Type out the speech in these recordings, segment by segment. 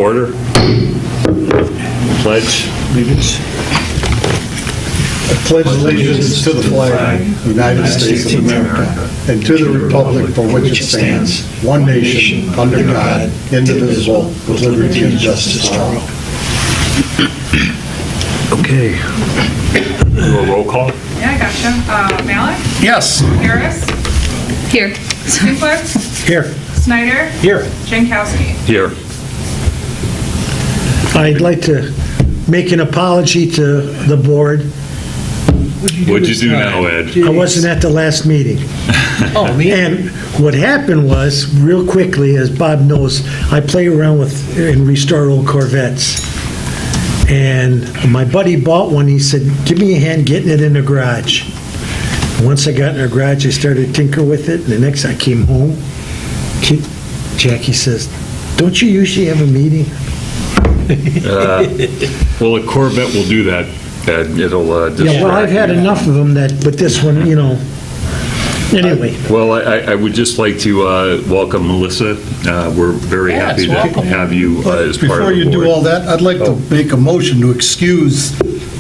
Order. Pledge allegiance. I pledge allegiance to the flag of the United States of America and to the republic for which it stands, one nation, under God, indivisible, with liberty and justice for all. Okay. Do a roll call? Yeah, I gotcha. Malik? Yes. Harris? Here. Duplex? Here. Snyder? Here. Jankowski? Here. I'd like to make an apology to the board. What'd you do now, Ed? I wasn't at the last meeting. Oh, me? And what happened was, real quickly, as Bob knows, I play around with and restore old Corvettes. And my buddy bought one. He said, give me a hand getting it in the garage. And once I got in the garage, I started tinkering with it. And the next I came home, Jackie says, don't you usually have a meeting? Well, a Corvette will do that, Ed. It'll distract Yeah, well, I've had you. enough of them but this one, anyway. Well, I would just like to welcome Melissa. We're very happy to have you as part of the board. Before you do all that, I'd like to make a motion to excuse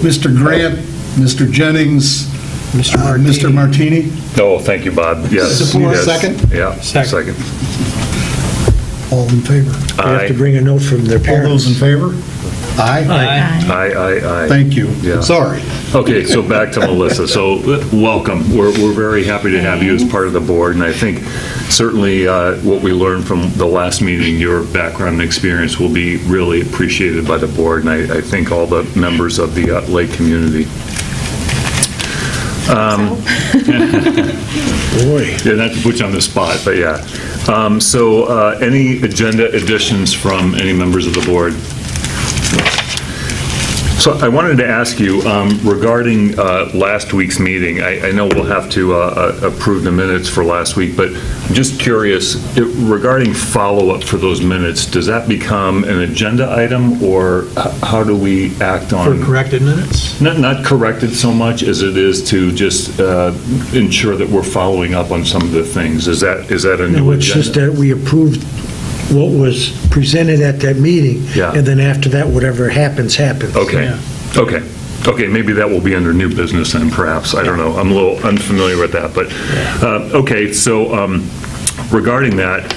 Mr. Grant, Mr. Jennings, Mr. Martini. Oh, thank you, Bob. Yes. Support. yes. Second? Yeah, second. All in favor? They have to Aye. bring a note from their All those in parents. favor? Aye. Aye. Thank you. Yeah. Sorry. Okay, so back to Melissa. So, welcome. We're very happy to have you as part of the board, and I think certainly what we learned from the last meeting, your background and experience will be really appreciated by the board, and I think all the members of the Lake community. Boy. Yeah, not to put you on the spot, but yeah. So, any agenda additions from any members of the board? So I wanted to ask you, regarding last week's meeting, I know we'll have to approve the minutes for last week, but I'm just curious, regarding follow-up for those minutes, does that become an agenda item, or how do we act on? For corrected minutes? Not corrected so much as it is to just ensure that we're following up on some of the things. Is that a new No, it's just agenda? that we approved what was presented at that meeting. Yeah. And then after that, whatever happens, happens. Okay, okay, maybe that will be under new business then, perhaps, I don't know, I'm a little unfamiliar with that, but, okay, so regarding that,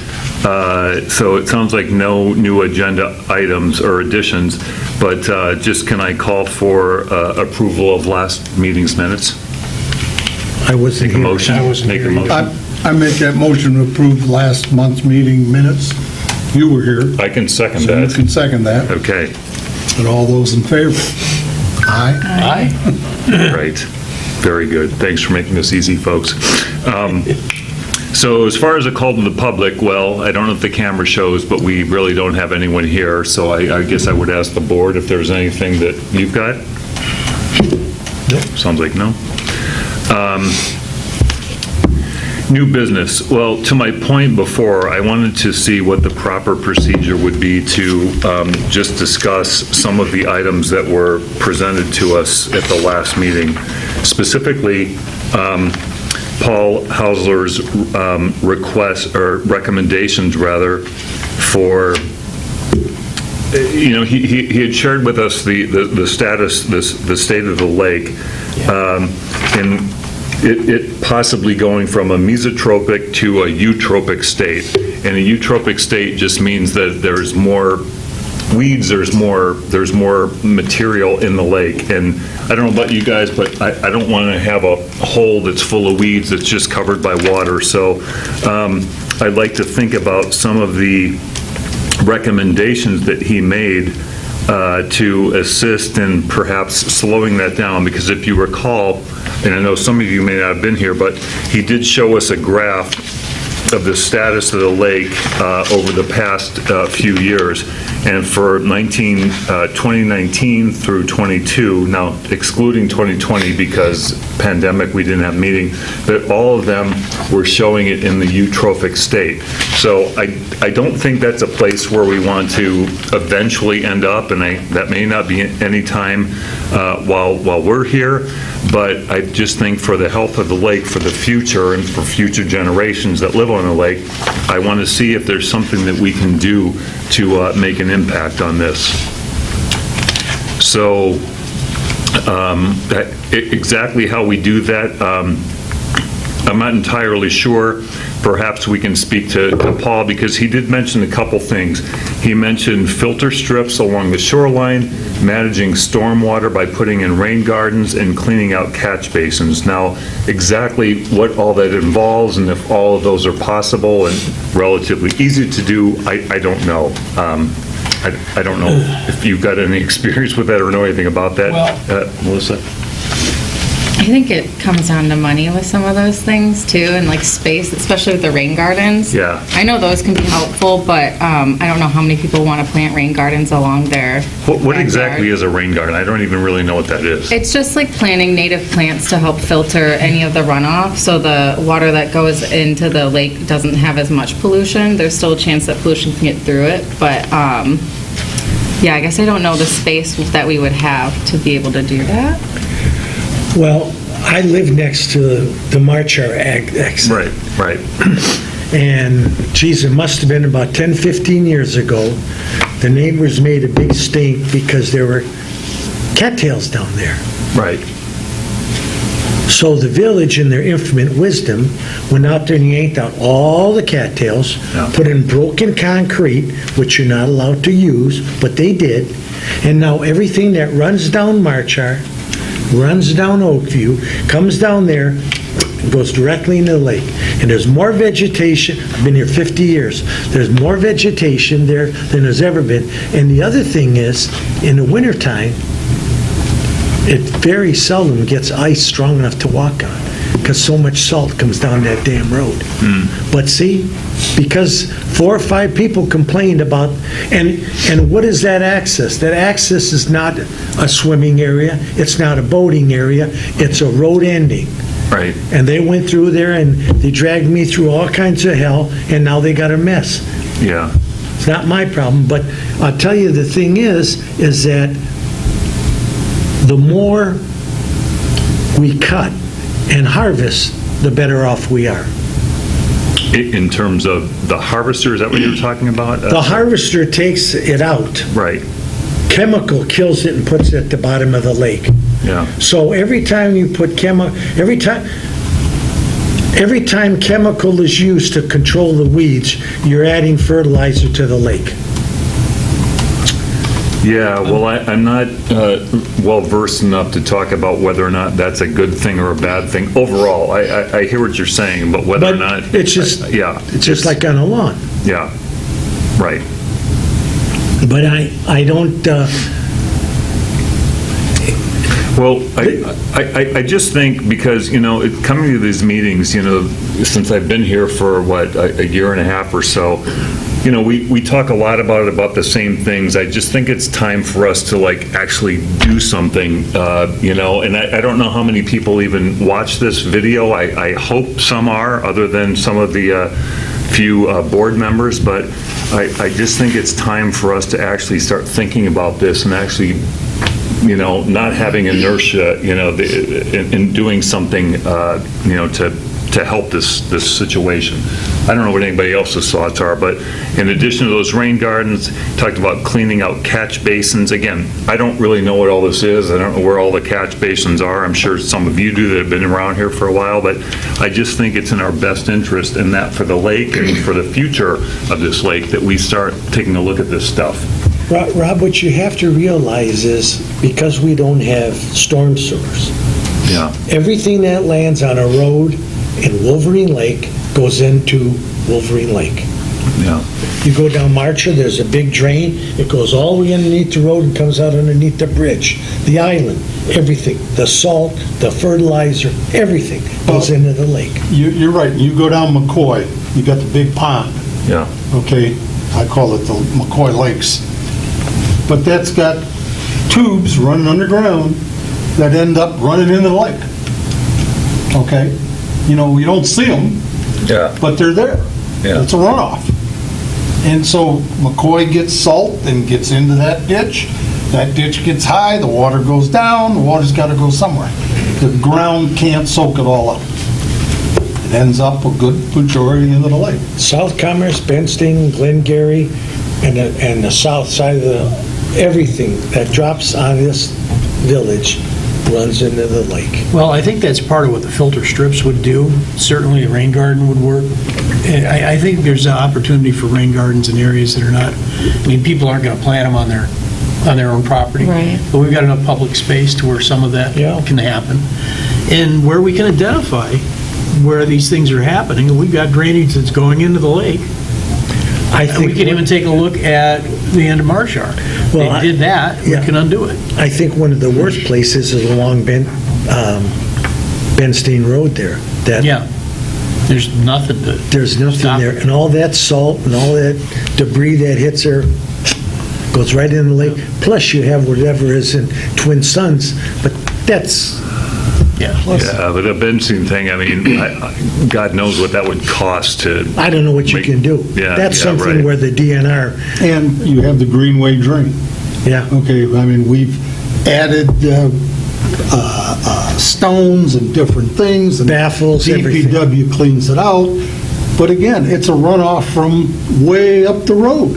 so it sounds like no new agenda items or additions, but just can I call for approval of last meeting's minutes? I wasn't Make a here. motion? Make a motion. I make that motion to approve last month's meeting minutes. You were here, I can second so you that. can second that. Okay, And all those in favor? Aye. right, very good, thanks for making this easy, folks. So as far as a call to the public, well, I don't know if the camera shows, but we really don't have anyone here, so I guess I would ask the board if there's anything that you've got? Nope. Sounds like no. New business. Well, to my point before, I wanted to see what the proper procedure would be to just discuss some of the items that were presented to us at the last meeting. Specifically, Paul Hausler's request, or recommendations rather, for, he had shared with us the status, the state of the lake, and it possibly going from a mesotropic to a eutrophic state. And a eutrophic state just means that there's more weeds, there's more material in the lake. And I don't know about you guys, but I don't want to have a hole that's full of weeds that's just covered by water. So I'd like to think about some of the recommendations that he made to assist in perhaps slowing that down, because if you recall, and I know some of you may not have been here, but he did show us a graph of the status of the lake over the past few years. And for 2019 through 22, now excluding 2020 because pandemic, we didn't have meeting, but all of them were showing it in the eutrophic state. So I don't think that's a place where we want to eventually end up, and that may not be any time while we're here, but I just think for the health of the lake, for the future, and for future generations that live on the lake, I want to see if there's something that we can do to make an impact on this. So exactly how we do that, I'm not entirely sure. Perhaps we can speak to Paul, because he did mention a couple things. He mentioned filter strips along the shoreline, managing stormwater by putting in rain gardens, and cleaning out catch basins. Now, exactly what all that involves and if all of those are possible and relatively easy to do, I don't know. I don't know if you've got any experience with that or know anything about that, Melissa? I think it comes down to money with some of those things too, and like space, especially with the rain gardens. Yeah. I know those can be helpful, but I don't know how many people want to plant rain gardens along their What exactly backyard. is a rain garden? I don't even really know what that is. It's just like planting native plants to help filter any of the runoff, so the water that goes into the lake doesn't have as much pollution. There's still a chance that pollution can get through it, but yeah, I guess I don't know the space that we would have to be able to do that. Well, I live next to the Marchar exit. Right. And geez, it must have been about 10, 15 years ago, the neighbors made a big stink because there were cattails down there. Right. So the village, in their infinite wisdom, went out there and yanked out all the cattails, Yeah. put in broken concrete, which you're not allowed to use, but they did. And now everything that runs down Marchar, runs down Oakview, comes down there, and goes directly into the lake. And there's more vegetation. I've been here 50 years. There's more vegetation there than there's ever been. And the other thing is, in the wintertime, it very seldom gets ice strong enough to walk on, because so much salt comes down that damn road. But see, because 4 or 5 people complained about, and what is that access? That access is not a swimming area, it's not a boating area, it's a road ending. Right. And they went through there and they dragged me through all kinds of hell, and now they got a mess. Yeah. It's not my problem, but I'll tell you, the thing is that the more we cut and harvest, the better off we are. In terms of the harvester, is that what you were talking about? The harvester takes it out, Right. chemical kills it and puts it at the bottom of the lake. Yeah. So every time you put every time chemical is used to control the weeds, you're adding fertilizer to the lake. Yeah, well, I'm not well-versed enough to talk about whether or not that's a good thing or a bad thing. Overall, I hear what you're saying, but whether or But not... it's just, Yeah. it's just like on a lawn. Yeah, right. But I don't, Well, I just think because, coming to these meetings, since I've been here for, a year and a half or so, we talk a lot about the same things. I just think it's time for us to, actually do something, and I don't know how many people even watch this video. I hope some are, other than some of the few board members, but I just think it's time for us to actually start thinking about this and actually not having inertia, in doing something, to help this situation. I don't know what anybody else's thoughts are, but in addition to those rain gardens, talked about cleaning out catch basins. Again, I don't really know what all this is. I don't know where all the catch basins are. I'm sure some of you do that have been around here for a while, but I just think it's in our best interest in that for the lake and for the future of this lake that we start taking a look at this stuff. Rob, what you have to realize is, because we don't have storm sewers, Yeah. everything that lands on a road in Wolverine Lake goes into Wolverine Lake. Yeah. You go down Marcher, there's a big drain, it goes all the way underneath the road and comes out underneath the bridge. The island, everything, the salt, the fertilizer, everything goes into the lake. You're right. You go down McCoy, you got the big pond, Yeah. okay? I call it the McCoy Lakes. But that's got tubes running underground that end up running into the lake. Okay? You don't see them, Yeah. but they're there. Yeah. It's a runoff. And so McCoy gets salt and gets into that ditch. That ditch gets high, the water goes down, the water's got to go somewhere. The ground can't soak it all up. It ends up a good majority into the lake. South Commerce, Benston, Glengarry, and the south side of everything that drops on this village runs into the lake. Well, I think that's part of what the filter strips would do. Certainly, a rain garden would work. And I think there's an opportunity for rain gardens in areas that are not, I mean, people aren't going to plant them on their own property. Right. But we've got enough public space to where some of that Yeah. can happen. And where we can identify where these things are happening, and we've got drainage that's going into the lake. I And we think, can even take a look at the end of Marshar. Well, They did that, we yeah. can undo it. I think one of the worst places is along Benston Road there. That Yeah. There's nothing to. There's nothing stop there, it. and all that salt and all that debris that hits her goes right in the lake. Plus, you have whatever is in Twin Suns, but that's, Yeah. Yeah, but the benzene thing, I mean, God knows what that would cost to, I don't know what you can do. Yeah, That's yeah, something right. where the DNR, And you have the Greenway drain. yeah. Okay, I mean, we've added stones and different things. And Baffles, everything. DPW cleans it out. But again, it's a runoff from way up the road.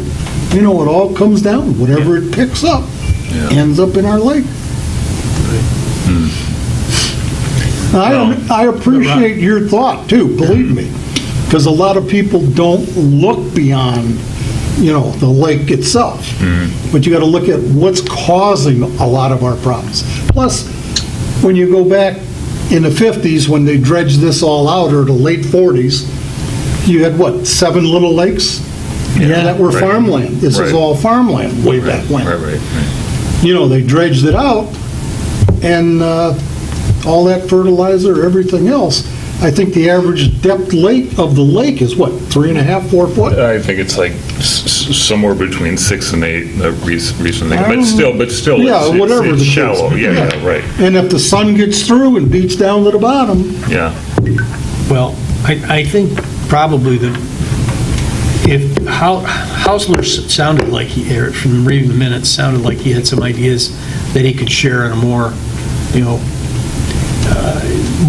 You know, it all comes down. Whatever it picks up ends up in our lake. I appreciate your thought, too, believe me, because a lot of people don't look beyond, you know, the lake itself. But you got to look at what's causing a lot of our problems. Plus, when you go back in the 50s, when they dredged this all out, or the late 40s, you had, what, 7 little lakes? Yeah, That were right. farmland. This is Right. all farmland way back when. right. You know, they dredged it out, and all that fertilizer, everything else, I think the average depth of the lake is what, 3.5, 4 foot? I think it's like somewhere between 6 and 8, recently, I don't- but still, Yeah, it's whatever the it's case. shallow, yeah, right, And if the sun gets through and beats down to the bottom, yeah. Well, I think probably that if Hausler sounded like or from reading the minutes, sounded like he had some ideas that he could share in a more,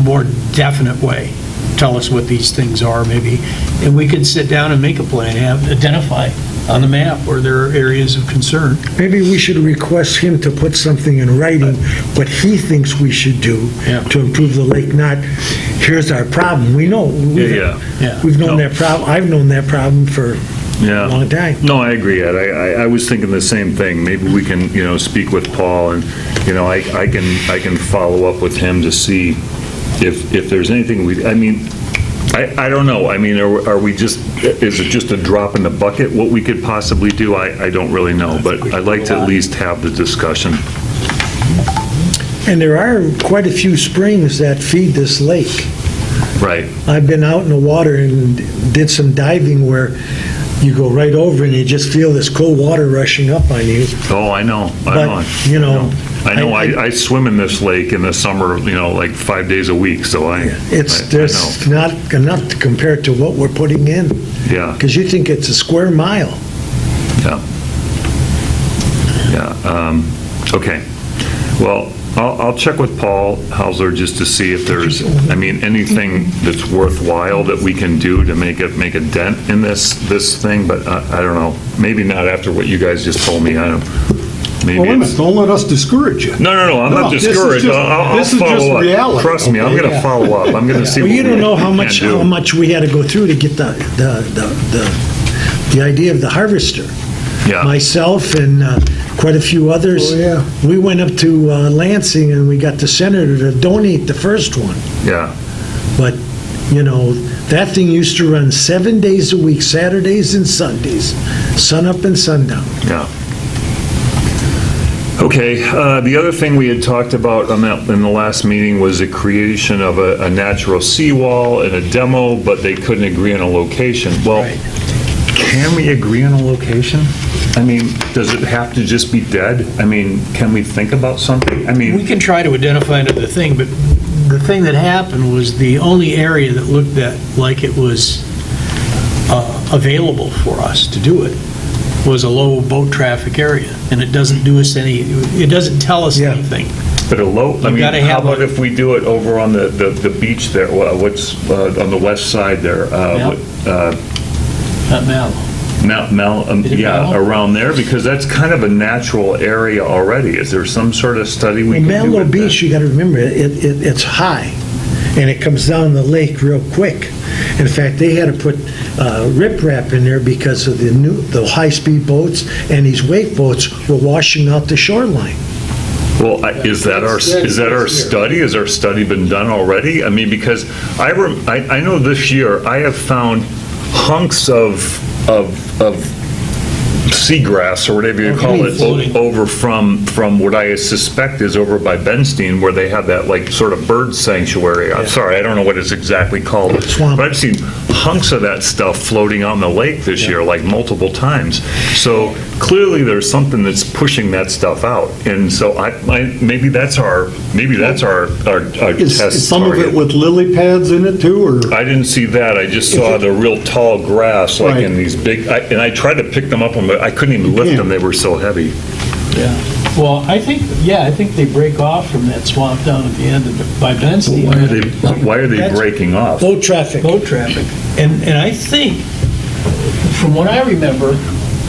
more definite way. Tell us what these things are, maybe, and we could sit down and make a plan, identify on the map where there are areas of concern. Maybe we should request him to put something in writing, what he thinks we should do Yeah. to improve the lake, not, here's our problem. We know. Yeah. We've known No. that problem, I've known that problem for Yeah. a long time. No, I agree, Ed. I was thinking the same thing. Maybe we can, speak with Paul, and, I can follow up with him to see if there's anything I don't know. I mean, are we just, is it just a drop in the bucket, what we could possibly do? I don't really know, but I'd like to at least have the discussion. And there are quite a few springs that feed this lake. Right. I've been out in the water and did some diving where you go right over and you just feel this cold water rushing up on you. Oh, I know. But, I know. I swim in this lake in the summer, like 5 days a week, so I There's know. not enough to compare to what we're putting in. Yeah. Because you think it's a square mile. Yeah. Yeah, okay. Well, I'll check with Paul Hausler just to see if there's, anything that's worthwhile that we can do to make a dent in this thing, but I don't know. Maybe not after what you guys just told me. I don't, maybe well, wait a minute, it's... don't let us discourage you. No, I'm No, not this is discouraged. just- I'll this is just follow up. reality, Trust me, I'm okay? going to follow up. I'm going to see Well, what you don't know how we much, can do. how much we had to go through to get the idea of the harvester. Yeah. Myself and quite a few others. Oh, yeah. We went up to Lansing and we got the senator to donate the first one. Yeah. But, that thing used to run 7 days a week, Saturdays and Sundays, sun up and sundown. Yeah. Okay, the other thing we had talked about in the last meeting was the creation of a natural seawall and a demo, but they couldn't agree on a location. Well, can we agree on a location? I mean, does it have to just be dead? I mean, can we think about something? I We mean, can try to identify another thing, but the thing that happened was the only area that looked like it was available for us to do it was a low boat traffic area, and it doesn't do us it doesn't tell us Yeah. anything. But a low, I mean, gotta how have about a- if we do it over on the beach there, what's on the west side there? Not Mallow. Is it Yeah, Mallow? around there, because that's kind of a natural area already. Is there some sort of study we Well, can do Mallow with Beach, that? you got to remember, it's high, and it comes down the lake real quick. In fact, they had to put riprap in there because of the high-speed boats, and these wake boats were washing out the shoreline. Well, is that our study? Has our study been done already? I mean, because I know this year, I have found hunks of seagrass, or whatever you call it, Floating. over from what I suspect is over by Benstein, where they have that like sort of bird sanctuary. I'm sorry, I don't know what it's exactly called. Swamp. But I've seen hunks of that stuff floating out in the lake this year, like multiple times. So clearly there's something that's pushing that stuff out. And so maybe that's our Is test some of it target. with lily pads in it too, or? I didn't see that. I just saw the real tall grass, like in Right. these big, and I tried to pick them up, but I couldn't even lift them. They were so heavy. Yeah. Well, I think they break off from that swamp down at the end by Benstein. Why are they That's breaking off? Boat traffic. Boat traffic. And I think, from what I remember,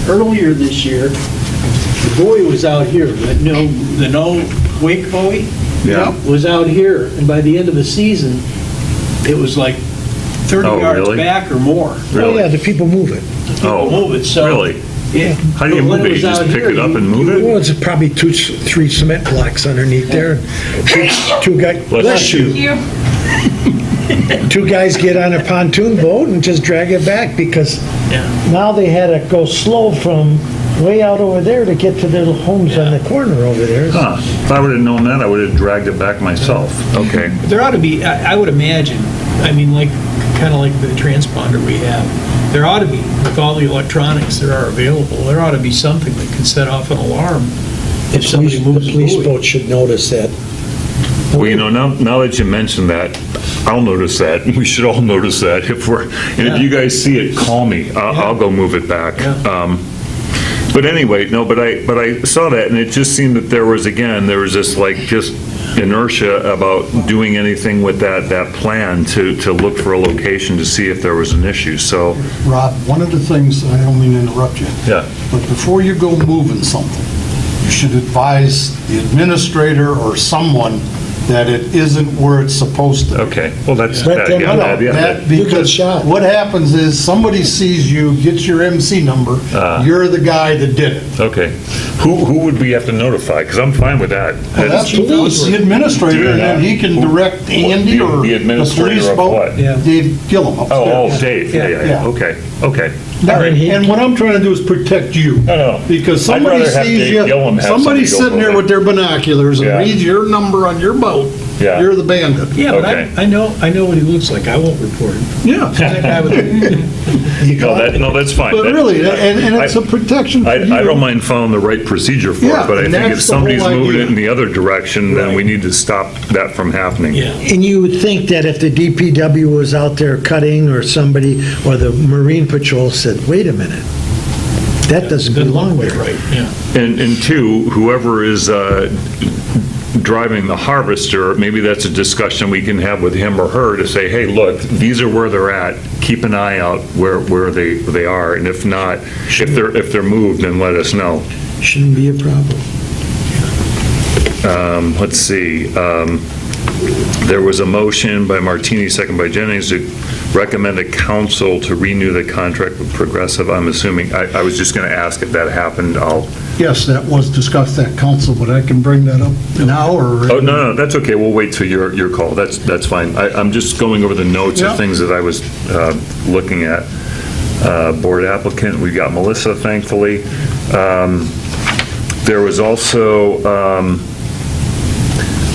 earlier this year, the buoy was out here, the no wake buoy Yeah. was out here, and by the end of the season, it was like 30 Oh, yards really? back or more. Oh, yeah, the people move it. Oh, Move it, so. really? Yeah. How do you But when move it? You was just out pick here, it up you- and move you it? Well, it's probably 3 cement blocks underneath there. Two guys, bless Thank you. you. Two guys get on a pontoon boat and just drag it back, because Yeah. now they had to go slow from way out over there to get to their homes on the corner over there. Huh. If I would have known that, I would have dragged it back myself. Okay. There ought to be, I would imagine, I mean, kind of like the transponder we have, there ought to be, with all the electronics that are available, there ought to be something that can set off an alarm if somebody moves The a police buoy. boat should notice that. Well, now that you mention that, I'll notice that. We should all notice that. And if you guys see it, call me. I'll go move it back. Yeah. But anyway, no, but I saw that, and it just seemed that there was this like just inertia about doing anything with that plan to look for a location to see if there was an issue. So, Rob, one of the things, I don't mean to interrupt you, yeah. but before you go moving something, you should advise the administrator or someone that it isn't where it's supposed to be. Okay. Well, that's Let that. them Yeah, know. that- yeah, That, that- You get because shot. what happens is, somebody sees you, gets your MC number, you're the guy that did it. Okay. Who would we have to notify? Because I'm fine with that. Well, that's the administrator, and then he can direct Andy or The the administrator police of boat. what? Yeah. Dave Gillum Oh, upstairs. Dave. Yeah. Yeah. Okay. And what I'm trying to do is protect you. No. Because I'd somebody rather have sees Dave you, Gillum have somebody's somebody go sitting there move with their binoculars Yeah. and reads your number on your boat. Yeah. You're the bandit. Yeah, but Okay. I know what he looks like, I won't report him. Yeah. That guy would- No, that's fine. But That- really, and it's a protection for I you. don't mind following the right procedure for Yeah, it, but I and think if that's the whole somebody's moving idea. it in the other direction, then we need to stop that from happening. Yeah. And you would think that if the DPW was out there cutting, or somebody, or the Marine Patrol said, wait a minute, that doesn't Doesn't belong look there. right, yeah. And two, whoever is driving the harvester, maybe that's a discussion we can have with him or her to say, hey, look, these are where they're at. Keep an eye out where they are, and if not, if they're moved, then let us know. Shouldn't be a problem. Let's see. There was a motion by Martini, second by Jennings, to recommend a council to renew the contract with Progressive. I'm assuming, I was just going to ask if that happened. Yes, that was discussed at council, but I can bring that up now, or? Oh, no, that's okay. We'll wait till your call. That's fine. I'm just going over the notes Yeah. of things that I was looking at. Board applicant, we got Melissa, thankfully. There was also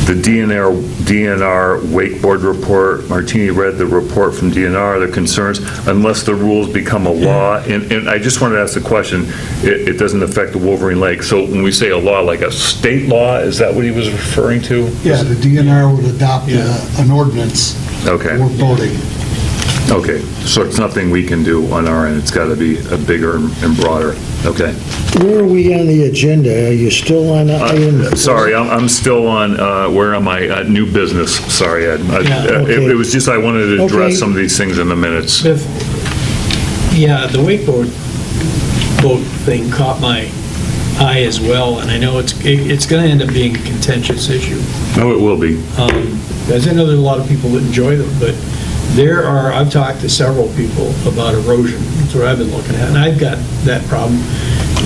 the DNR wakeboard report. Martini read the report from DNR, their concerns, unless the rules become a law. And I just wanted to ask the question, it doesn't affect the Wolverine Lake. So when we say a law, like a state law, is that what he was referring to? Yeah, the DNR would adopt an ordinance Okay. for boating. Okay, so it's nothing we can do on our end, it's got to be a bigger and broader, okay. Where are we on the agenda? Are you still on item? Sorry, I'm still on, where am I? New business, sorry, Ed. okay. It was just, I wanted to address Okay. some of these things in the minutes. Yeah, the wakeboard boat thing caught my eye as well, and I know it's going to end up being a contentious issue. No, it will be. As I know there's a lot of people that enjoy them, but I've talked to several people about erosion. That's what I've been looking at, and I've got that problem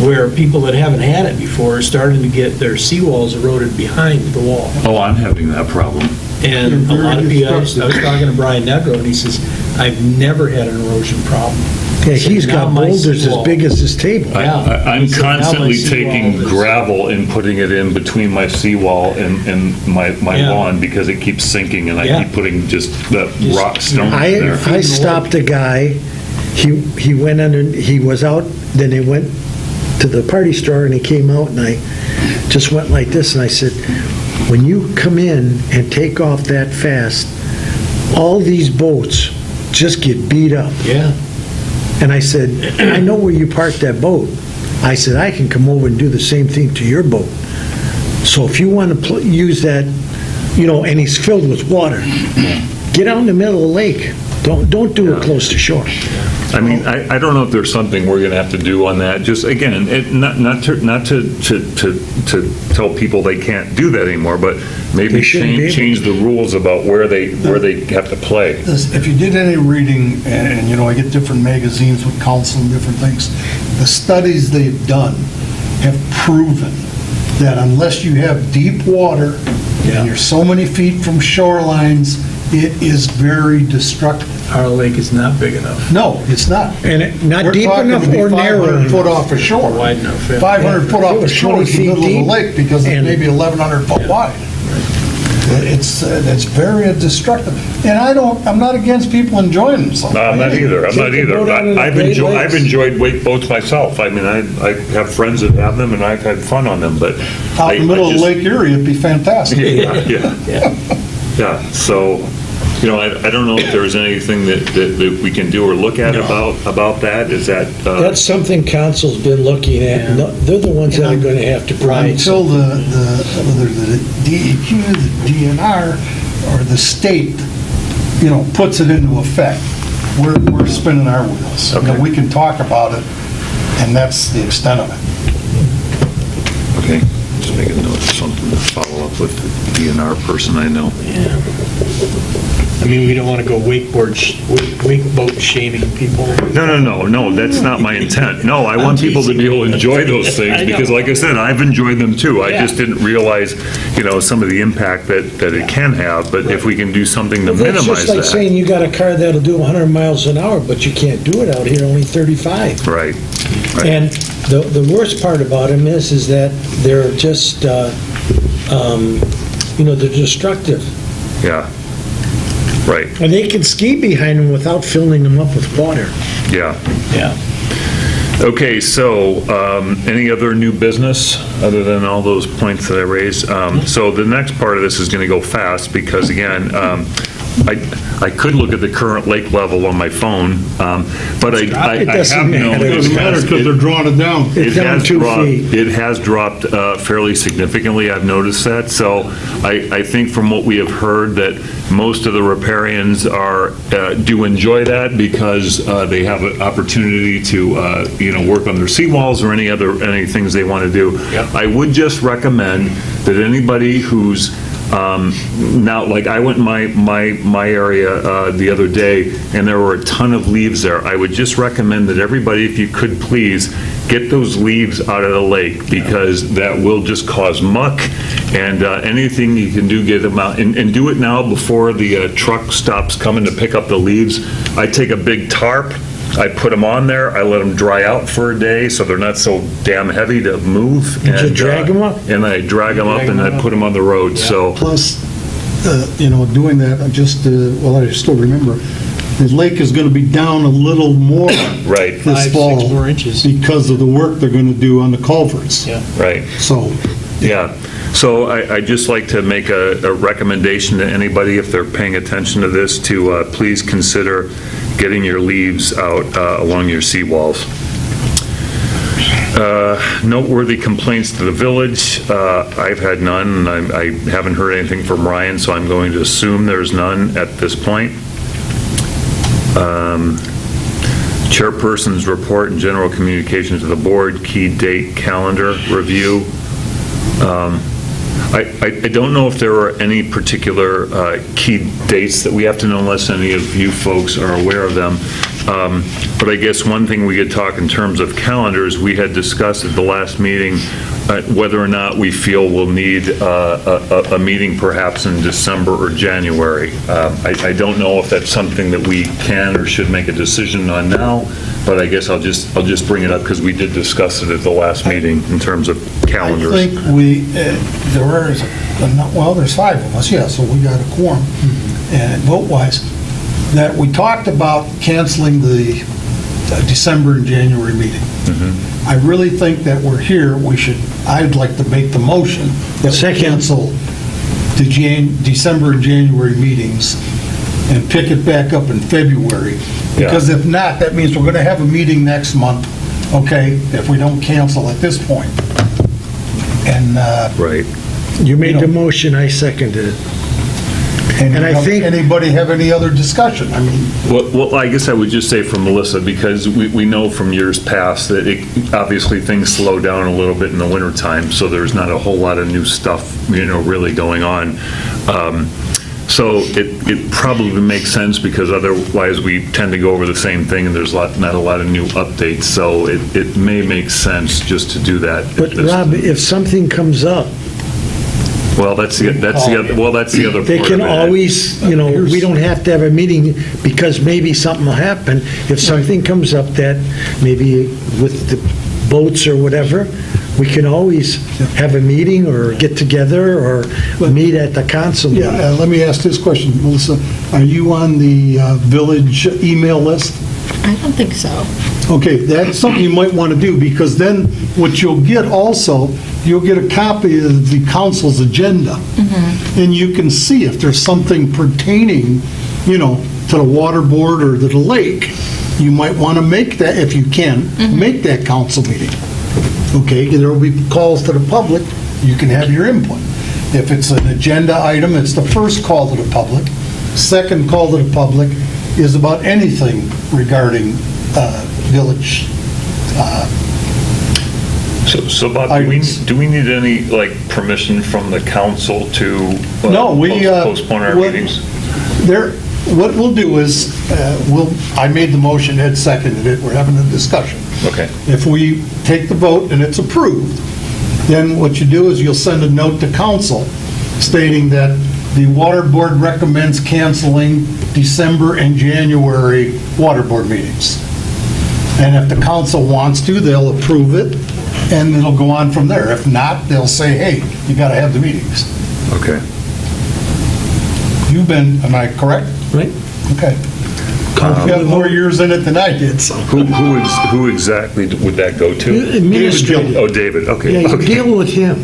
where people that haven't had it before are starting to get their seawalls eroded behind the wall. Oh, I'm having that problem. And a lot of people, I was talking to Brian Negro, and he says, I've never had an erosion problem. Yeah, He said, he's "Now got my boulders as seawall-" big as this table. Yeah. I'm He said, "Now my constantly seawall taking is-" gravel and putting it in between my seawall and my Yeah. lawn because it keeps sinking and I Yeah. keep putting just the Just- rock stones in there. I stopped a guy, he went under, he was out, then he went to the party store and he came out and I just went like this and I said, when you come in and take off that fast, all these boats just get beat up. Yeah. And I said, I know where you parked that boat. I said, I can come over and do the same thing to your boat. So if you want to use that, and he's filled with water, get out in the middle of the lake. Don't do it close to shore. I mean, I don't know if there's something we're going to have to do on that. Just, again, not to tell people they can't do that anymore, but maybe They shouldn't be able change the rules about where they have to play. If you did any reading, and, I get different magazines with council and different things, the studies they've done have proven that unless you have deep water, Yeah. and you're so many feet from shorelines, it is very destructive. Our lake is not big enough. No, it's not. And not We're deep talking enough to be or narrow 500 foot enough. off the shore. Wide enough, yeah. 500 foot If it off the was shore 20 is the middle of feet the deep, lake because it's and- maybe 1,100 foot wide. It's very destructive. And I'm not against people enjoying themselves. No, I'm not either. I'm not Take the either. boat out of the I've Great enjoyed, Lakes. I've enjoyed wake boats myself. I mean, I have friends that have them, and I've had fun on them, but. Out in the middle of Lake Erie, it'd be fantastic. Yeah, so, I don't know if there's anything that we can do or look at about that. Is that, That's something council's been looking at. No, they're the ones that are going to have to provide. Until whether the DEQ, the DNR, or the state, puts it into effect, we're spinning our wheels. Okay. We can talk about it, and that's the extent of it. okay, just make a note of something to follow up with the DNR person I know. I mean, we don't want to go wakeboat shaming people. No, that's not my intent. No, I want people to be able to enjoy those I things, know. because like I said, I've enjoyed them too. I Yeah. just didn't realize, some of the impact that it can have, but if we can do something to That's minimize just like that. saying you got a car that'll do 100 miles an hour, but you can't do it out here, only 35. Right. And the worst part about them is that they're just, they're destructive. Yeah. Right, And they can ski behind them without filling them up with water. yeah. Yeah. Okay, so, any other new business, other than all those points that I raised? So the next part of this is gonna go fast, because again, I could look at the current lake level on my phone, but I It have doesn't known. matter. It doesn't matter because they're drawing it down. It It's down has 2 dropped, feet. it has dropped fairly significantly, I've noticed that. So I think from what we have heard, that most of the riparians do enjoy that, because they have an opportunity to, work on their seawalls or any things they want to do. Yep. I would just recommend that anybody who's, now, like, I went in my area the other day, and there were a ton of leaves there. I would just recommend that everybody, if you could please, get those leaves out of the lake, because that will just cause muck, and anything you can do, get them out, and do it now before the truck stops coming to pick up the leaves. I take a big tarp, I put them on there, I let them dry out for a day, so they're not so damn heavy to move. Did you drag 'em up? And I drag them up, Drag and 'em I up. put them on the road, so. Plus, doing that, I still remember, the lake is going to be down a little more Right, this 5, fall 6 more inches. because of the work they're going to do on the culverts. Yeah. right. So, Yeah, so I'd just like to make a recommendation to anybody, if they're paying attention to this, to please consider getting your leaves out along your seawalls. Noteworthy complaints to the village, I've had none, and I haven't heard anything from Ryan, so I'm going to assume there's none at this point. Chairperson's report and general communication to the board, key date calendar review. I don't know if there are any particular key dates that we have to know unless any of you folks are aware of them. But I guess one thing we could talk in terms of calendars, we had discussed at the last meeting whether or not we feel we'll need a meeting perhaps in December or January. I don't know if that's something that we can or should make a decision on now, but I guess I'll just bring it up because we did discuss it at the last meeting in terms of calendars. I think there's 5 of us, yeah, so we got a quorum. And vote-wise, that we talked about canceling the December and January meeting. I really think that we're here, I'd like to make the motion that we Second. cancel the December and January meetings and pick it back up in February. Because if not, that means we're going to have a meeting next month, okay, if we don't cancel at this point. And, Right. You made the motion, I seconded it. And I think- Anybody have any other discussion? I mean, Well, I guess I would just say for Melissa, because we know from years past that obviously things slow down a little bit in the wintertime, so there's not a whole lot of new stuff, really going on. So it probably makes sense because otherwise we tend to go over the same thing and there's not a lot of new updates. So it may make sense just to do that. But Rob, if something comes up, Well, that's the other part they can of it. always, we don't have to have a meeting because maybe something will happen. If something comes up that maybe with the boats or whatever, we can always have a meeting or get together or meet at the council meeting. yeah, let me ask this question, Melissa. Are you on the village email list? I don't think so. Okay, that's something you might want to do, because then what you'll get also, you'll get a copy of the council's agenda. And you can see if there's something pertaining, to the water board or to the lake, you might want to make that, if you can, make that council meeting. Okay, there will be calls to the public, you can have your input. If it's an agenda item, it's the first call to the public. Second call to the public is about anything regarding village. So Bob, Items. do we need any, permission from the council to No, we, postpone our what- meetings? What we'll do is, I made the motion, Ed seconded it, we're having a discussion. Okay. If we take the vote and it's approved, then what you do is you'll send a note to council stating that the water board recommends canceling December and January water board meetings. And if the council wants to, they'll approve it, and it'll go on from there. If not, they'll say, hey, you got to have the meetings. Okay. Am I correct? Right? Okay. You have more years in it than I did, so. Who exactly would that go to? Administrative. Oh, David, okay. Yeah, you Okay. deal with him.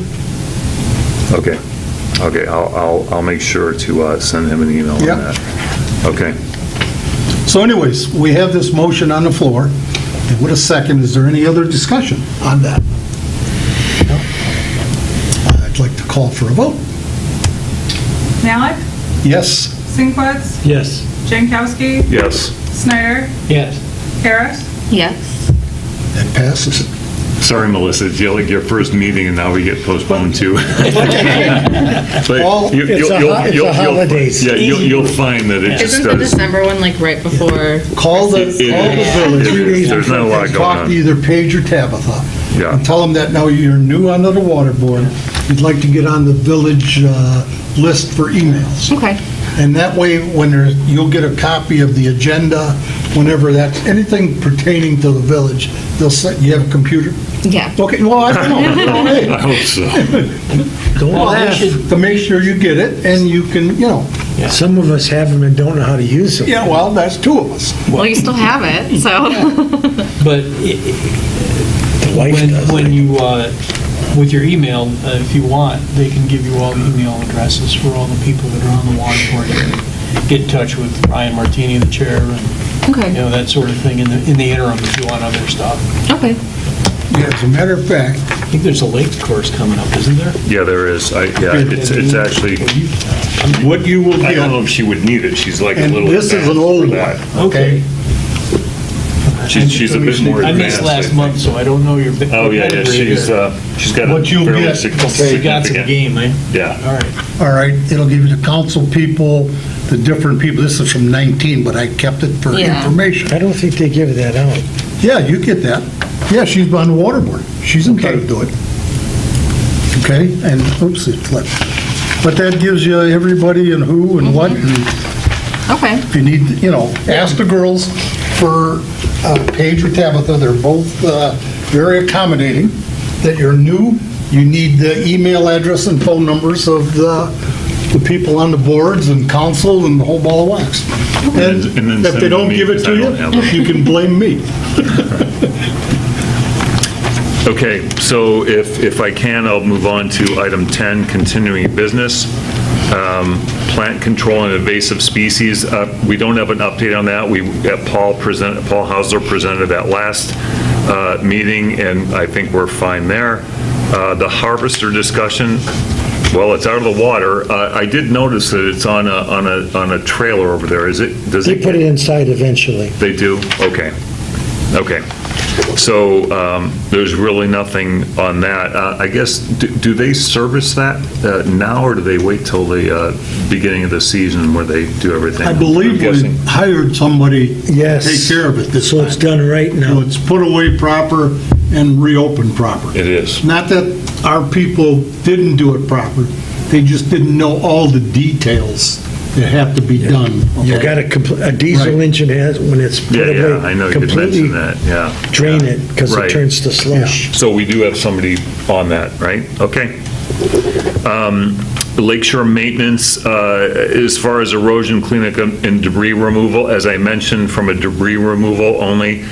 Okay, I'll make sure to send him an email on Yep. that. Okay. So anyways, we have this motion on the floor, and with a second, is there any other discussion on that? No? I'd like to call for a vote. Malik, Yes? Sinkwitz, Yes. Jankowski, Yes. Snyder, Yes. Harris. Yes. That passes. Sorry, Melissa, it's your first meeting and now we get postponed too. But Well, it's a holidays. Yeah, you'll find that it just Isn't the does. December one right before? Call the It village. is. There's not a lot and going talk on. to either Paige or Tabitha. Yeah. And tell them that now you're new under the water board, you'd like to get on the village list for emails. Okay. And that way, you'll get a copy of the agenda, whenever that's, anything pertaining to the village, they'll say, you have a computer? Yeah. Okay, well, I don't know. Hey, I hope so. Don't well, laugh. to make sure you get it, and you can, Some of us have them and don't know how to use them. yeah, well, that's 2 of us. Well, you still have it, so. But Wife when, does. when you, with your email, if you want, they can give you all the email addresses for all the people that are on the water board. Get in touch with Ryan Martini, the chair, and Okay, that sort of thing in the interim if you want other stuff. okay. Yeah, as a matter of fact, I think there's a lake course coming up, isn't there? Yeah, there is. It's actually, what you will I don't know get, if she would need it. She's like a and little this is advanced an for old that. one, okay? She's a bit more I advanced. missed last month, so I don't know your. Oh, yeah, she's got a What you'll fairly get, okay. You got to the significant. game, eh? Yeah. All right. All right, it'll give you the council people, the different people, this is from 19, but I kept it for Yeah. information. I don't think they give that out. Yeah, you get that. Yeah, she's on the water board. She's entitled to it. Okay, and, oops, it flipped. But that gives you everybody and who and what, and Okay, if you need, ask the girls for Paige or Tabitha, they're both very accommodating, that you're new, you need the email address and phone numbers of the people on the boards and council and the whole ball of wax. And then And if send they it to don't me, give it because to I don't have you, it. you can blame me. Okay, so if I can, I'll move on to item 10, continuing business. Plant control and invasive species. We don't have an update on that. Paul Hausler presented that last meeting, and I think we're fine there. The harvester discussion, well, it's out of the water. I did notice that it's on a trailer over there. Does They it? put it inside eventually. They do? Okay. So there's really nothing on that. I guess, do they service that now, or do they wait till the beginning of the season where they do everything? I believe I'm we guessing. hired somebody to Yes. take care of it this So it's time. done right So now. it's put away proper and reopened proper. It is. Not that our people didn't do it proper, they just didn't know all the details that have to be done. You okay? got a diesel Right. engine has, when it's put Yeah, away, I know you did completely mention that, yeah. drain it because Right. it turns to slush. So we do have somebody on that, right? Okay. Lakeshore maintenance, as far as erosion cleanup and debris removal, as I mentioned, from a debris removal only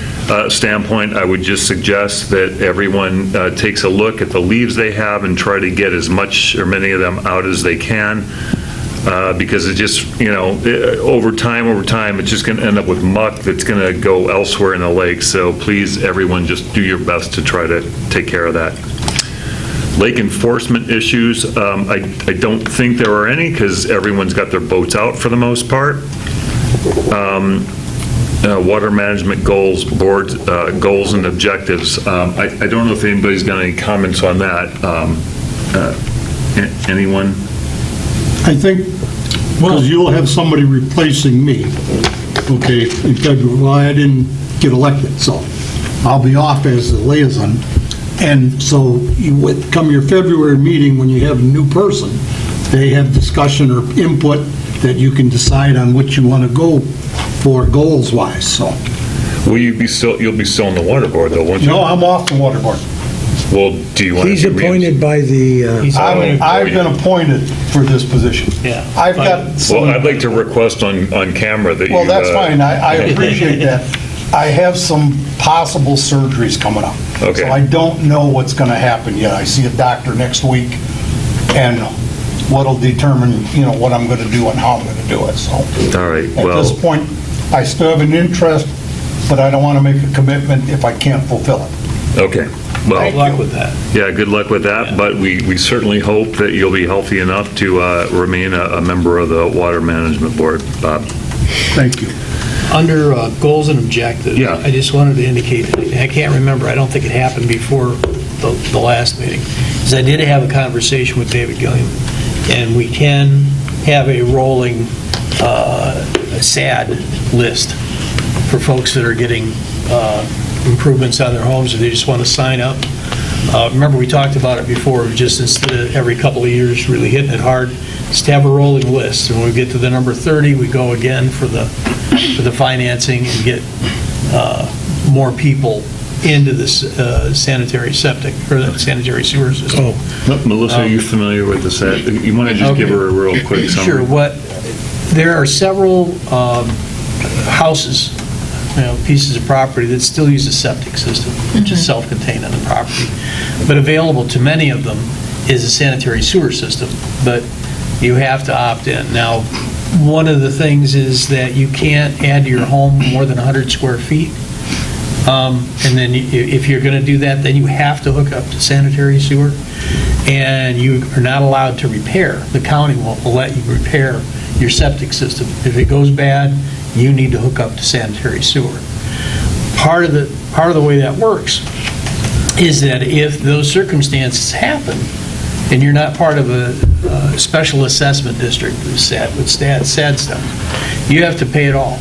standpoint, I would just suggest that everyone takes a look at the leaves they have and try to get as much or many of them out as they can. Because it just, over time, it's just going to end up with muck that's going to go elsewhere in the lake. So please, everyone, just do your best to try to take care of that. Lake enforcement issues, I don't think there are any because everyone's got their boats out for the most part. Water management goals, board goals and objectives. I don't know if anybody's got any comments on that. Anyone? I think, because you'll have somebody replacing me, okay, in February, well, I didn't get elected, so I'll be off as the liaison. And so you would come your February meeting, when you have a new person, they have discussion or input that you can decide on what you want to go for goals-wise, so. Will you'll be still on the water board though, won't you? No, I'm off the water board. Well, do you want to? He's appointed by the, I've been appointed for this position. Yeah. I've got Well, some. I'd like to request on camera that you. Well, that's fine, I appreciate that. I have some possible surgeries coming up. Okay. So I don't know what's going to happen yet. I see a doctor next week, and what'll determine, what I'm going to do and how I'm going to do it, so. All right, At well, this point, I still have an interest, but I don't want to make a commitment if I can't fulfill it. okay. Good Well, luck with that. yeah, good luck with that, but we certainly hope that you'll be healthy enough to remain a member of the Water Management Board, Bob. Thank you. Under goals and objectives. Yeah. I just wanted to indicate, I can't remember, I don't think it happened before the last meeting, is I did have a conversation with David Gilliam, and we can have a rolling SAD list for folks that are getting improvements on their homes, if they just want to sign up. Remember, we talked about it before, just instead of every couple of years really hitting it hard, just have a rolling list. And when we get to the number 30, we go again for the financing and get more people into this sanitary septic, or the sanitary sewer system. Melissa, are you familiar with the set? You want to just give her a real quick summary? Sure. There are several houses, pieces of property that still use a septic system, which is self-contained on the property. But available to many of them is a sanitary sewer system, but you have to opt in. Now, one of the things is that you can't add to your home more than 100 square feet. And then if you're going to do that, then you have to hook up to sanitary sewer, and you are not allowed to repair. The county won't let you repair your septic system. If it goes bad, you need to hook up to sanitary sewer. Part of the way that works is that if those circumstances happen, and you're not part of a special assessment district with sad stuff, you have to pay it all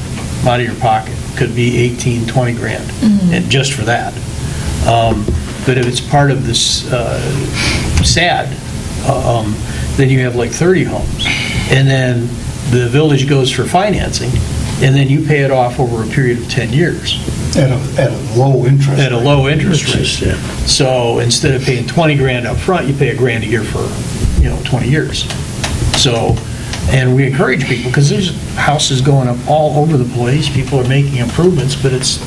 out of your pocket. Could be 18, 20 grand, and just for that. But if it's part of this SAD, then you have like 30 homes. And then the village goes for financing, and then you pay it off over a period of 10 years. At a low interest. At a low interest rate. Yeah. So instead of paying 20 grand up front, you pay $1,000 a year for, 20 years. So, and we encourage people, because there's houses going up all over the place, people are making improvements, but it's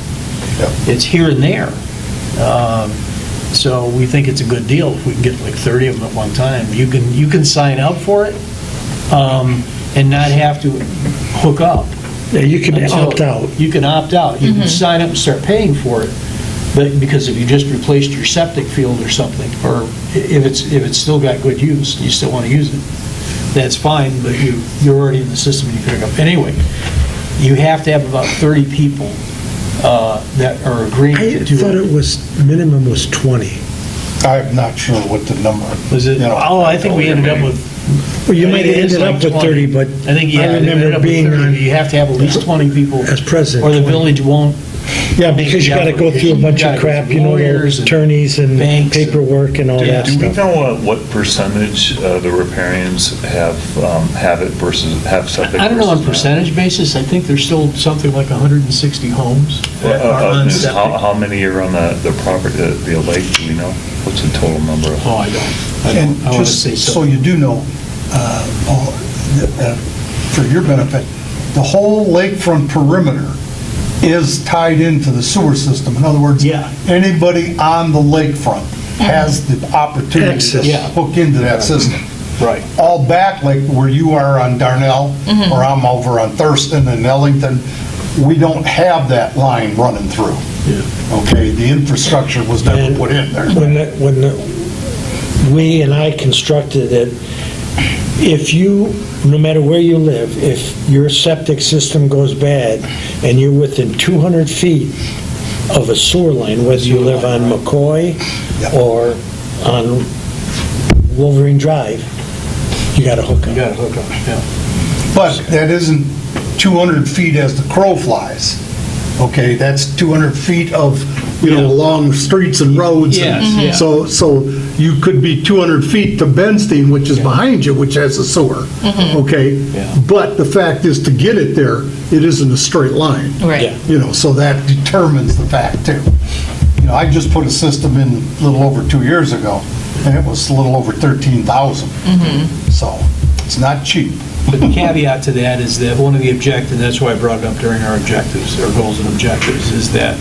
here and there. So we think it's a good deal if we can get like 30 of them at one time. You can sign up for it, and not have to hook up. Yeah, you can opt out. You can opt out. You can sign up and start paying for it, but because if you just replaced your septic field or something, or if it's still got good use, you still want to use it, that's fine, but you're already in the system and you can hook up. Anyway, you have to have about 30 people that are agreeing I to do thought it. it was, minimum was 20. I'm not sure what the number. Was it? I think we ended up with. Well, you I might think have it is ended like up with 30, but I think, yeah, I it ended remember up with being 30. on, You have to have at least 20 people. as president. Or the 20. village won't. Yeah, because you got to go through a bunch of crap, the Lawyers and attorneys and banks and- paperwork and all that Do we stuff. know what percentage the riparians have it versus have septic? I don't know on versus not? percentage basis, I think there's still something like 160 homes that are on septic. How many are on the property, the lake, do we know? What's the total number of? Oh, I don't. And I want to just say so so. you do know, for your benefit, the whole lakefront perimeter is tied into the sewer system. In other words, Yeah. anybody on the lakefront has the opportunity to Access. Yeah. hook into that system. Right. All back, like where you are on Darnell, or I'm over on Thurston and Ellington, we don't have that line running through. Okay, the infrastructure was never And put in there. We and I constructed it, if you, no matter where you live, if your septic system goes bad and you're within 200 feet of a sewer line, whether you live on McCoy Yep. or on Wolverine Drive, you got to hook You up. got to hook up, yeah. But that isn't 200 feet as the crow flies. Okay, that's 200 feet of, along streets and roads. Yes, And yeah. So you could be 200 feet to Benstein, which is behind you, which has a sewer. Okay? Yeah. But the fact is, to get it there, it isn't a straight line. Right. So that determines the fact too. I just put a system in a little over 2 years ago, and it was a little over 13,000. So it's not cheap. But the caveat to that is that one of the objectives, that's why I brought it up during our objectives, our goals and objectives, is that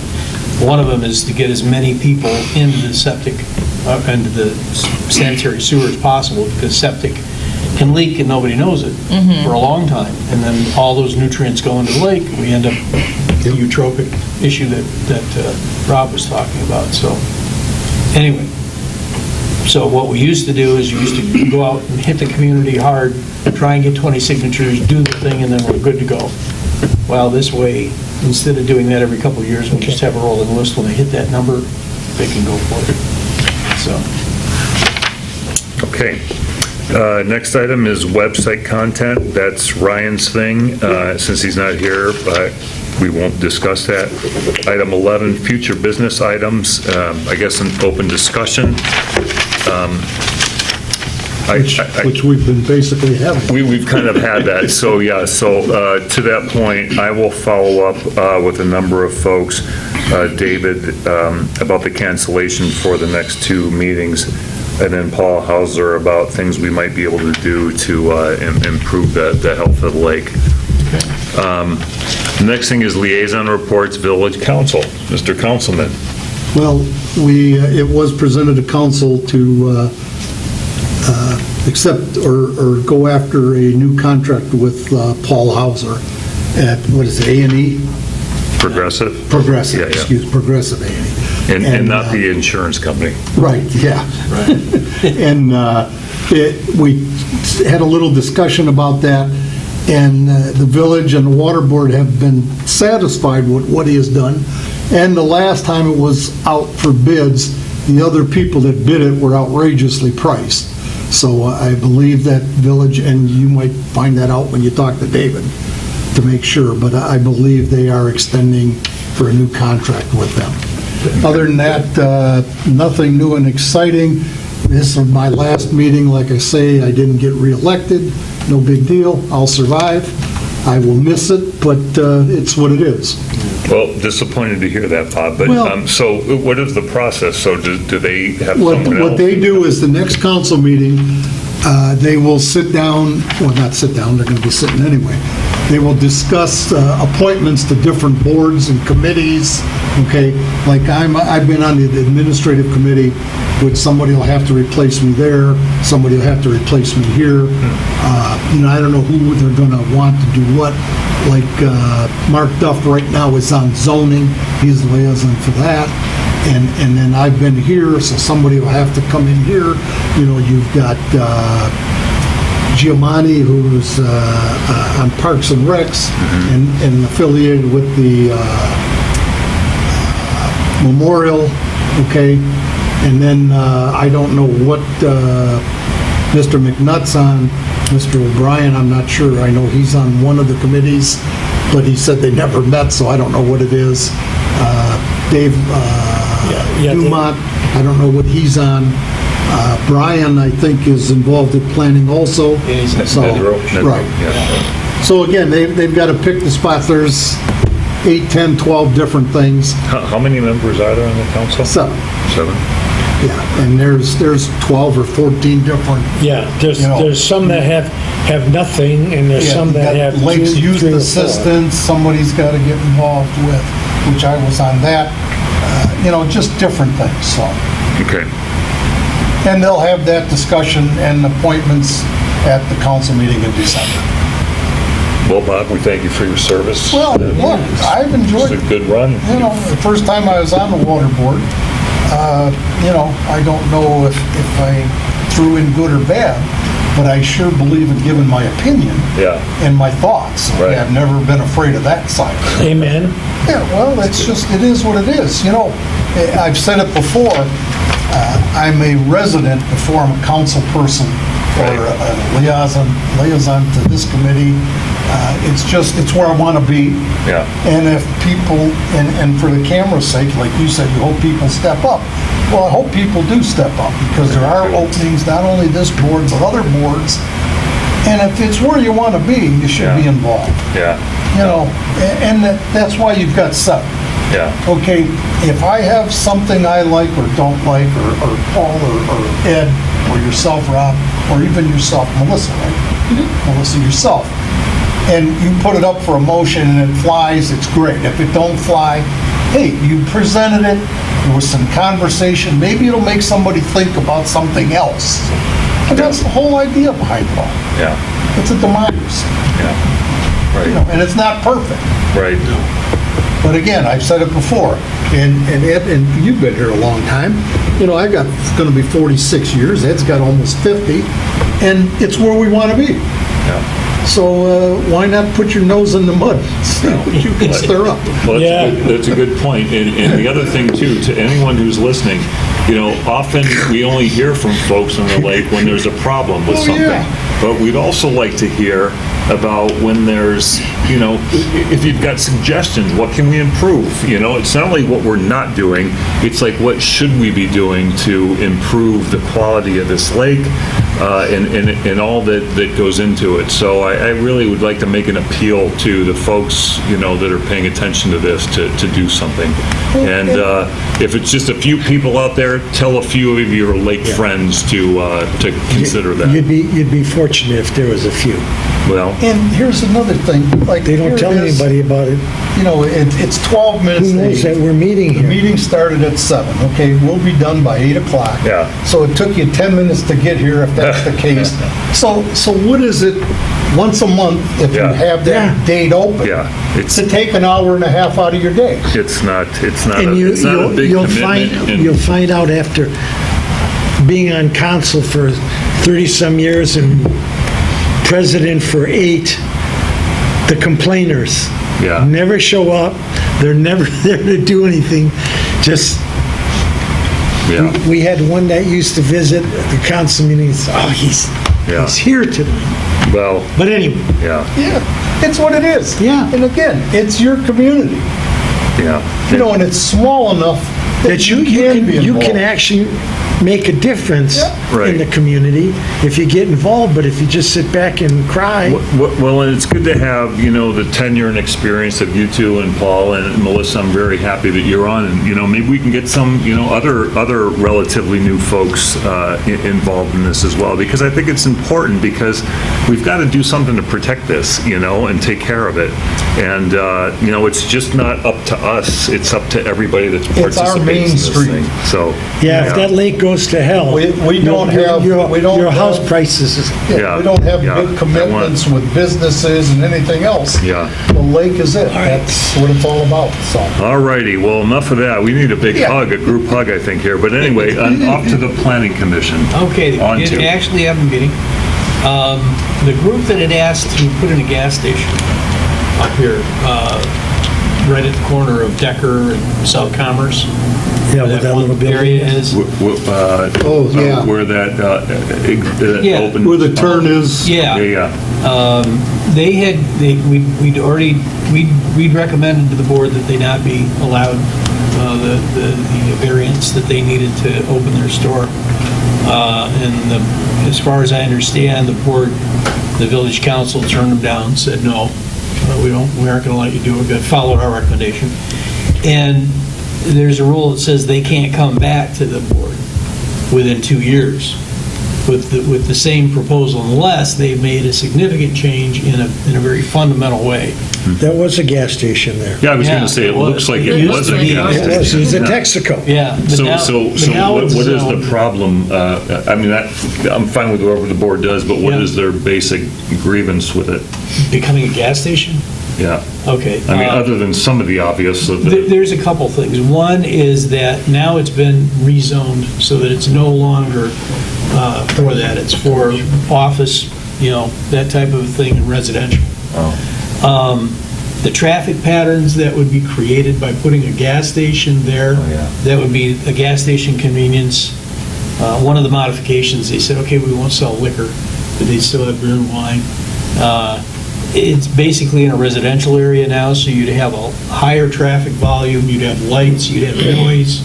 one of them is to get as many people into the septic, into the sanitary sewer as possible, because septic can leak and nobody knows it for a long time. And then all those nutrients go into the lake, and we end up with the eutrophic issue that Rob was talking about. So, anyway. So what we used to do is you used to go out and hit the community hard, try and get 20 signatures, do the thing, and then we're good to go. Well, this way, instead of doing that every couple of years, we just have a rolling list. When they hit that number, they can go for it. So, Okay. Next item is website content. That's Ryan's thing. Since he's not here, we won't discuss that. Item 11, future business items. I guess an open discussion. Which we've been basically having. We've kind of had that, so yeah, to that point, I will follow up with a number of folks, David, about the cancellation for the next two meetings, and then Paul Hauser about things we might be able to do to improve the health of the lake. The next thing is liaison reports, village council. Mr. Councilman. Well, it was presented to council to accept or go after a new contract with Paul Hauser at, what is it, A&E? Progressive? Progressive, Yeah, yeah. excuse, Progressive A&E. And not the insurance company. Right, yeah. And we had a little discussion about that, and the village and the water board have been satisfied with what he has done. And the last time it was out for bids, the other people that bid it were outrageously priced. So I believe that village, and you might find that out when you talk to David to make sure, but I believe they are extending for a new contract with them. Other than that, nothing new and exciting. This is my last meeting. Like I say, I didn't get reelected. No big deal. I'll survive. I will miss it, but it's what it is. Well, disappointed to hear that, Bob, but, Well- so what is the process? So do they have What someone else? what they do is the next council meeting, they will sit down, well, not sit down, they're going to be sitting anyway. They will discuss appointments to different boards and committees, okay? Like I've been on the administrative committee, which somebody will have to replace me there, somebody will have to replace me here. I don't know who they're going to want to do what. Like Mark Duff right now is on zoning, he's the liaison for that. And then I've been here, so somebody will have to come in here. You've got Giovanni, who's on Parks and Recs and affiliated with the Memorial, okay? And then I don't know what Mr. McNutt's on. Mr. O'Brien, I'm not sure. I know he's on one of the committees, but he said they never met, so I don't know what it is. Dave Dumont, I don't know what he's on. Brian, I think, is involved in planning also. So, Nedrow, right. yeah. So again, they've got to pick the spots. There's 8, 10, 12 different things. How many members are there on the council? So, 7? yeah, and there's 12 or 14 different. Yeah, there's some that have nothing, and there's some that have two, Lakes Youth 3 or 4. Assistance, somebody's got to get involved with, which I was on that. Just different things, so. Okay. And they'll have that discussion and appointments at the council meeting in December. Well, Bob, we thank you for your service. Well, look, I've enjoyed It's a good run. the first time I was on the water board, I don't know if I threw in good or bad, but I sure believe in giving my opinion Yeah. and my thoughts. Right. I've never been afraid of that side. Amen. Yeah, well, it is what it is. I've said it before, I'm a resident before I'm a council person or a liaison to this committee. It's where I want to be. Yeah. And if people, and for the camera's sake, like you said, you hope people step up. Well, I hope people do step up, because there are openings, not only this board, but other boards. And if it's where you want to be, you should be Yeah. involved. Yeah. And that's why you've got 7. Yeah. Okay, if I have something I like or don't like, or Paul or Ed, or yourself, Rob, or even yourself, Melissa, right? Melissa, yourself, and you put it up for a motion and it flies, it's great. If it don't fly, hey, you presented it, there was some conversation, maybe it'll make somebody think about something else. And that's the whole idea behind it all. Yeah. It's a democracy, Yeah. Right. and it's not perfect. Right. But again, I've said it before, and Ed, and you've been here a long time. I got, going to be 46 years, Ed's got almost 50, and it's where we want to be. Yeah. So why not put your nose in the mud? See what you can stir up. Well, Yeah. that's a good point. And the other thing, too, to anyone who's listening, often we only hear from folks on the lake when there's a problem with Oh, something. yeah. But we'd also like to hear about when there's, if you've got suggestions, what can we improve? It's not only what we're not doing, it's like what should we be doing to improve the quality of this lake and all that goes into it. So I really would like to make an appeal to the folks, that are paying attention to this to do something. And if it's just a few people out there, tell a few of your lake friends to consider that. You'd be fortunate if there was a few. Well, And here's another thing, like. They don't here tell it is. anybody about it. It's 12 minutes Who to knows 8. that we're meeting The here? meeting started at 7, okay? We'll be done by 8 o'clock. Yeah. So it took you 10 minutes to get here. If that's the case. So what is it, once a month, if you Yeah. have that date open? Yeah, it's, To take an hour and a half out of your day? it's not a And it's not a big you'll find, commitment. and- you'll find out after being on council for 30-some years and president for 8, the complainers Yeah. never show up, they're never there to do anything, just, Yeah, we had one that used to visit the council meetings, Yeah. he's here tonight. well, But anyway, yeah, Yeah, it's what it is. Yeah. And again, it's your community, yeah. and it's small enough that you can be can, you involved. can actually make a difference Right. in the community if you get involved, but if you just sit back and cry. Well, and it's good to have, the tenure and experience of you two and Paul and Melissa. I'm very happy that you're on, and, maybe we can get some, other relatively new folks involved in this as well, because I think it's important, because we've got to do something to protect this, and take care of it. And, it's just not up to us, it's up to everybody that It's our participates in main this street. thing. So. Yeah, if that lake goes to hell. We don't have- we don't Your house have- prices is, Yeah, We don't have yeah. big commitments with businesses and anything else. Yeah. The lake is it. That's what it's all about, so. All righty, well, enough of that. We need a big Yeah. hug, a group hug, I think, here. But anyway, off to the planning commission. Okay, On it to. actually have a meeting. The group that had asked to put in a gas station up here, right at the corner of Decker and South Commerce. yeah, with that one little building. area is. Oh, yeah. Where that Yeah. open. Where the turn is. Yeah. Yeah. We'd recommended to the board that they not be allowed the variance that they needed to open their store. As far as I understand, the board, the village council turned them down, said, no, we aren't going to let you do it, but followed our recommendation. And there's a rule that says they can't come back to the board within 2 years with the same proposal unless they've made a significant change in a very fundamental way. There was a gas station there. Yeah, I was going Yeah, to say, it it was. looks like It it used was to a be. gas It was, station. it was a Yeah. Texaco. Yeah. but now- So but now what it's is the zoned. problem? I mean, I'm fine with whatever the board does, but what Yeah. is their basic grievance with it? Becoming a gas station? Yeah. Okay. I mean, other than some of the obvious of There's a couple things. One is that now it's been rezoned so that it's no longer for that. It's for office, that type of thing, and residential. The traffic patterns that would be created by putting a gas station there, that would be a gas station convenience. One of the modifications, they said, okay, we won't sell liquor, but they still have beer and wine. It's basically in a residential area now, so you'd have a higher traffic volume, you'd have lights, you'd have noise,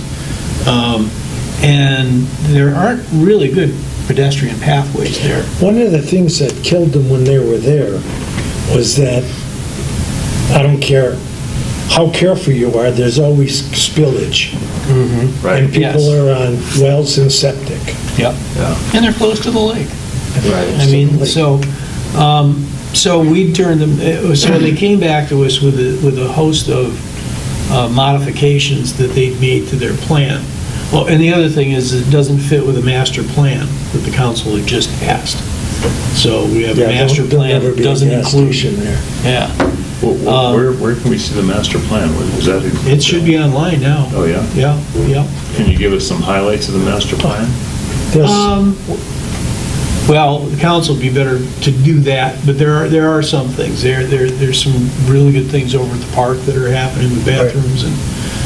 and there aren't really good pedestrian pathways there. One of the things that killed them when they were there was that, I don't care how careful you are, there's always spillage. Right. And people Yes. are on wells and septic. Yep. Yeah. And they're close to the lake. Right. I mean, so we turned them, so they came back to us with a host of modifications that they'd made to their plan. Well, and the other thing is, it doesn't fit with the master plan that the council had just passed. So we have a Yeah, master there'll plan never that be a doesn't gas include. station there. Yeah, Where can we see the master plan? Was that? it should be online now. Oh, yeah? Yeah, yeah. Can you give us some highlights of the master plan? There's- Well, the council would be better to do that, but there are some things. There's some really good things over at the park that are happening with bathrooms and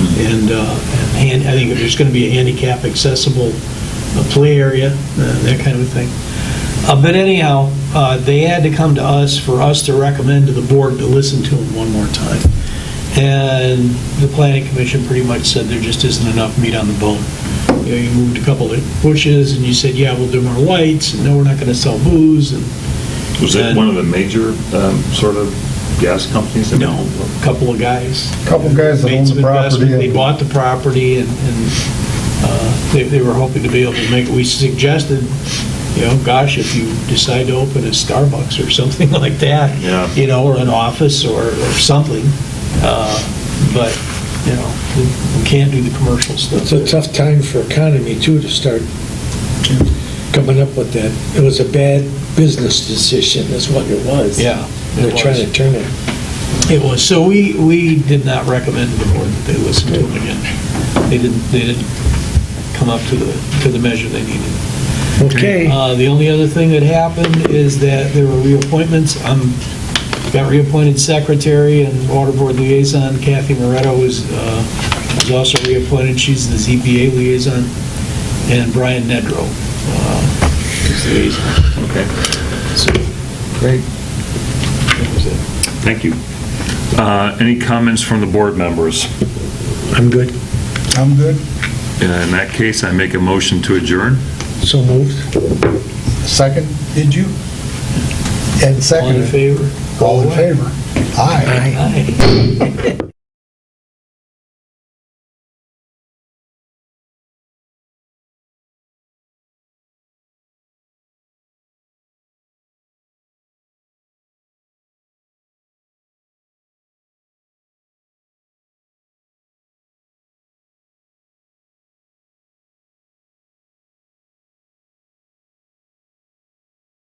I think there's going to be a handicap accessible play area, that kind of a thing. But anyhow, they had to come to us for us to recommend to the board to listen to them one more time. And the planning commission pretty much said there just isn't enough meat on the bone. You moved a couple of bushes and you said, yeah, we'll do more lights, and no, we're not going to sell booze, and Was it one of the major sort of gas companies? no, a couple of guys. Couple guys that Made own some the property. investment. They bought the property and they were hoping to be able to make it. We suggested, gosh, if you decide to open a Starbucks or something like that, Yeah. or an office or something, but, we can't do the commercial stuff. It's a tough time for economy too to start coming up with that. It was a bad business decision, is what it was. Yeah, it They're trying to was. turn it. It was, so we did not recommend to the board that they listen to him again. They didn't come up to the measure they needed. Okay. The only other thing that happened is that there were reappointments. Got reappointed secretary and water board liaison. Kathy Moretto was also reappointed. She's the ZBA liaison. And Brian Nedrow is the liaison. Okay. So Great. that was it. Thank you. Any comments from the board members? I'm good. I'm good. In that case, I make a motion to adjourn. So moved. Second, did you? And All second. in favor? All in favor? Aye. Aye. Aye.